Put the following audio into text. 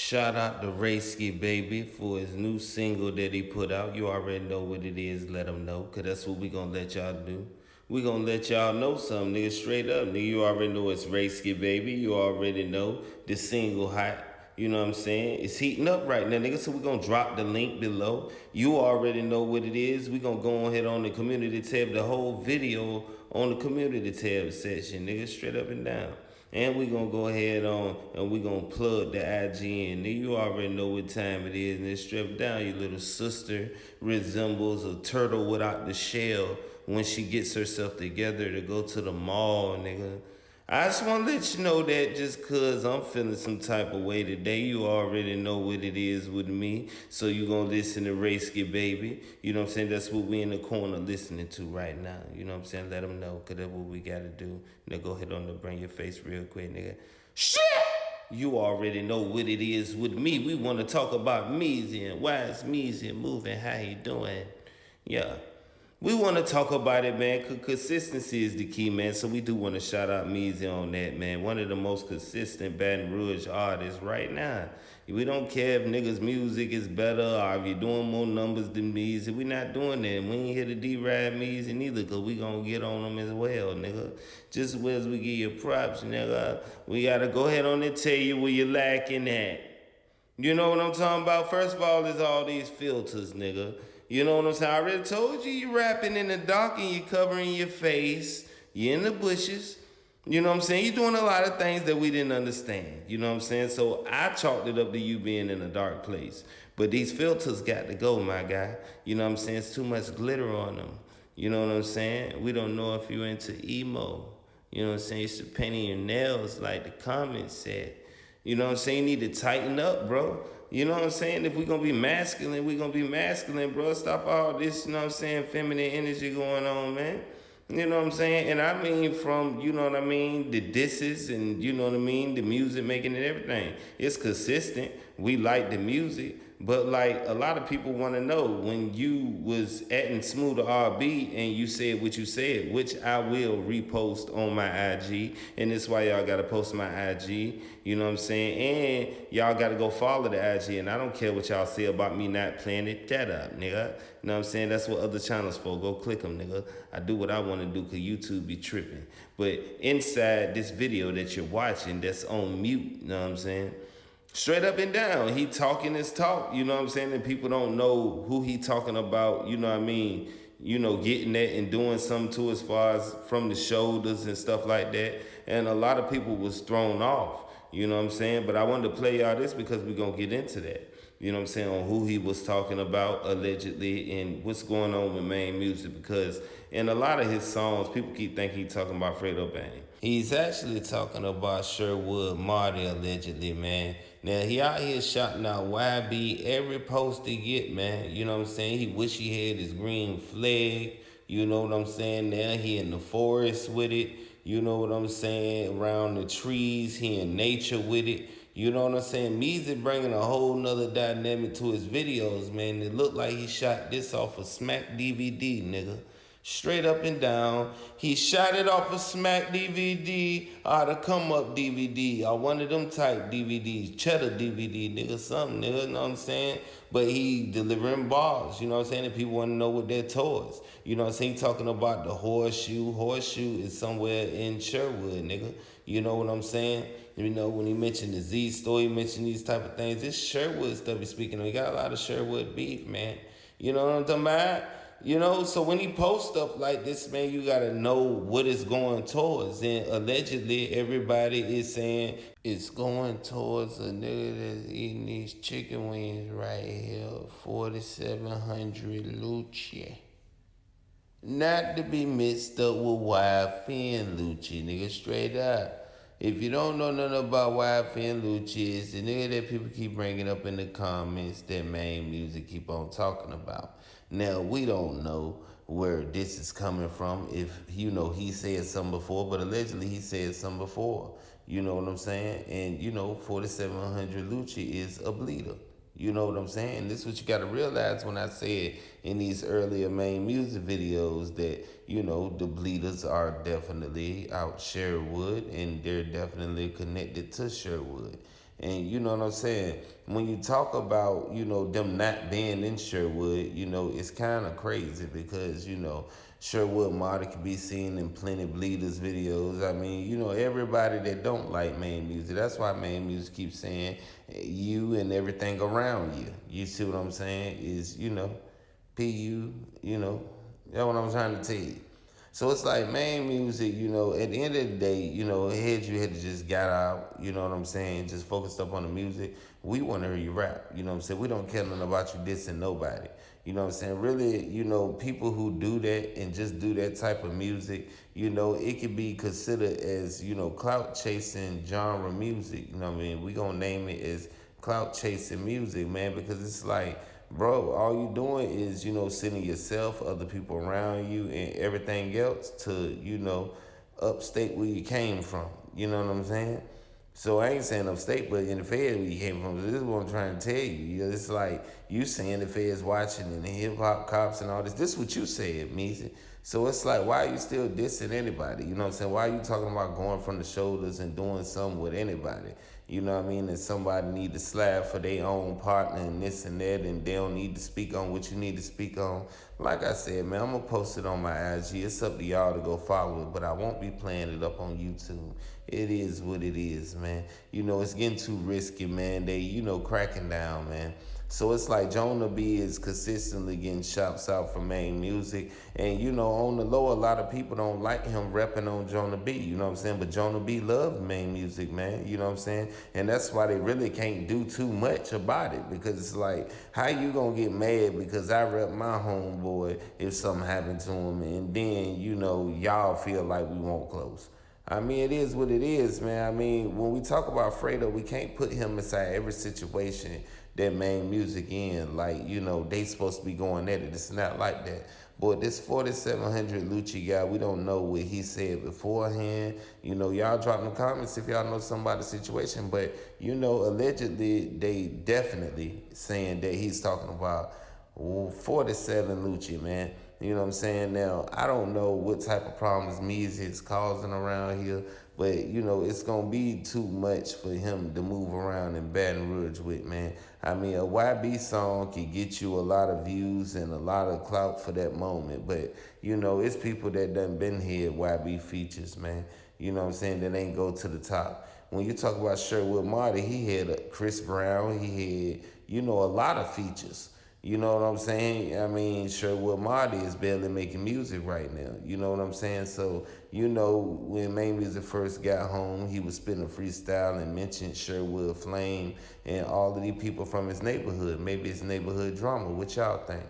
Shout out to Raysky Baby for his new single that he put out. You already know what it is, let him know, cause that's what we gonna let y'all do. We gonna let y'all know something, nigga, straight up. Nigga, you already know it's Raysky Baby. You already know the single hot. You know what I'm saying? It's heating up right now, nigga. So we gonna drop the link below. You already know what it is. We gonna go ahead on the community tab, the whole video on the community tab section, nigga, straight up and down. And we gonna go ahead on and we gonna plug the IG in. Nigga, you already know what time it is. And it's stripped down. Your little sister resembles a turtle without the shell when she gets herself together to go to the mall, nigga. I just want to let you know that just cause I'm feeling some type of way today, you already know what it is with me. So you gonna listen to Raysky Baby. You know what I'm saying? That's what we in the corner listening to right now. You know what I'm saying? Let them know, cause that's what we gotta do. Now go ahead on to bring your face real quick, nigga. Shit! You already know what it is with me. We want to talk about Musik and why is Musik moving, how he doing. Yeah. We want to talk about it, man, because consistency is the key, man. So we do want to shout out Meezy on that, man. One of the most consistent Baton Rouge artists right now. We don't care if niggas' music is better or if you're doing more numbers than Meezy. We not doing that. We ain't here to deride Meezy neither, because we going to get on them as well, nigga. Just as we give you props, nigga, we got to go ahead on and tell you where you're lacking at. You know what I'm talking about? First of all, there's all these filters, nigga. You know what I'm saying? I already told you you rapping in the dark and you covering your face. You're in the bushes. You know what I'm saying? You're doing a lot of things that we didn't understand. You know what I'm saying? So I chalked it up to you being in a dark place. But these filters got to go, my guy. You know what I'm saying? It's too much glitter on them. You know what I'm saying? We don't know if you're into emo. You know what I'm saying? You should paint your nails like the comments said. You know what I'm saying? You need to tighten up, bro. You know what I'm saying? If we're going to be masculine, we're going to be masculine, bro. Stop all this, you know what I'm saying, feminine energy going on, man. You know what I'm saying? And I mean from, you know what I mean, the disses and, you know what I mean, the music making and everything. It's consistent. We like the music. But like a lot of people want to know when you was adding Smoove to RB and you said what you said, which I will repost on my IG. And that's why y'all got to post my IG. You know what I'm saying? And y'all got to go follow the IG. And I don't care what y'all say about me not playing it. That up, nigga. You know what I'm saying? That's what other channels for. Go click them, nigga. I do what I want to do because YouTube be tripping. But inside this video that you're watching that's on mute, you know what I'm saying? Straight up and down, he talking his talk, you know what I'm saying? And people don't know who he talking about, you know what I mean? You know, getting that and doing something to as far as from the shoulders and stuff like that. And a lot of people was thrown off, you know what I'm saying? But I wanted to play y'all this because we're going to get into that. You know what I'm saying, on who he was talking about allegedly and what's going on with Maine music, because in a lot of his songs, people keep thinking he's talking about Fredo Bang. He's actually talking about Sherwood Marty allegedly, man. Now, he out here shouting out YB every post he get, man. You know what I'm saying? He wish he had his green flag. You know what I'm saying? Now he in the forest with it. You know what I'm saying? Around the trees, he in nature with it. You know what I'm saying? Music bringing a whole nother dynamic to his videos, man. It looked like he shot this off a Smack DVD, nigga. Straight up and down. He shot it off a Smack DVD or the Come Up DVD or one of them type DVDs, Cheddar DVD, nigga, something, nigga, you know what I'm saying? But he delivering bars, you know what I'm saying? And people want to know what they're towards. You know what I'm saying? He talking about the horseshoe. Horseshoe is somewhere in Sherwood, nigga. You know what I'm saying? You know, when he mentioned the Z store, he mentioned these type of things. This Sherwood stuff he's speaking of. He got a lot of Sherwood beef, man. You know what I'm talking about? You know, so when he posts stuff like this, man, you got to know what it's going towards. And allegedly, everybody is saying it's going towards a nigga that's eating these chicken wings right here, 4,700 Lucci. Not to be mixed up with YFN Lucci, nigga, straight up. If you don't know nothing about YFN Lucci, it's the nigga that people keep bringing up in the comments that Maine music keep on talking about. Now, we don't know where this is coming from. If, you know, he said something before, but allegedly he said something before. You know what I'm saying? And, you know, 4,700 Lucci is a bleeder. You know what I'm saying? This is what you got to realize when I said in these earlier Maine music videos that, you know, the bleeders are definitely out Sherwood and they're definitely connected to Sherwood. And you know what I'm saying? When you talk about, them not being in Sherwood, it's kind of crazy because, Sherwood Marty can be seen in plenty Bleeders videos. I mean, everybody that don't like Maine music, that's why Maine music keeps saying you and everything around you. You see what I'm saying? Is, PU, that's what I'm trying to tell you. So it's like Maine music, at the end of the day, you had to just got out, you know what I'm saying, just focused up on the music. We want to hear you rap, you know what I'm saying? We don't care nothing about you dissing nobody. You know what I'm saying? Really, people who do that and just do that type of music, it could be considered as, clout chasing genre music. You know what I mean? We gonna name it as clout chasing music, man, because it's like, bro, all you doing is, sending yourself, other people around you, and everything else to, upstate where you came from. You know what I'm saying? So I ain't saying upstate, but in the feds where you came from. So this is what I'm trying to tell you. It's like you saying the feds watching and the hip hop cops and all this. This is what you said, Meezy. So it's like, why are you still dissing anybody? You know what I'm saying? Why are you talking about going from the shoulders and doing something with anybody? You know what I mean? And somebody need to slap for their own partner and this and that, and they don't need to speak on what you need to speak on. Like I said, man, I'm going to post it on my IG. It's up to y'all to go follow it, but I won't be playing it up on YouTube. It is what it is, man. It's getting too risky, man. They, cracking down, man. So it's like Jonah B is consistently getting shouts out for Maine music. And, on the low, a lot of people don't like him repping on Jonah B, you know what I'm saying? But Jonah B loves Maine music, man, you know what I'm saying? And that's why they really can't do too much about it, because it's like, how you gonna get mad because I rep my homeboy if something happened to him, and then, y'all feel like we won't close? I mean, it is what it is, man. I mean, when we talk about Fredo, we can't put him inside every situation that Maine music in. Like, they supposed to be going at it. It's not like that. But this 4700 Lucci guy, we don't know what he said beforehand. Y'all drop in the comments if y'all know somebody's situation. But, allegedly, they definitely saying that he's talking about 47 Lucci, man. You know what I'm saying? Now, I don't know what type of problems Meezy is causing around here, but, it's going to be too much for him to move around in Baton Rouge with, man. I mean, a YB song can get you a lot of views and a lot of clout for that moment, but, it's people that done been here at YB features, man. You know what I'm saying? That ain't go to the top. When you talk about Sherwood Marty, he had Chris Brown, he had, a lot of features. You know what I'm saying? I mean, Sherwood Marty is barely making music right now. You know what I'm saying? So, when Maine Music first got home, he was spitting a freestyle and mentioned Sherwood Flame and all of these people from his neighborhood. Maybe it's neighborhood drama. What y'all think?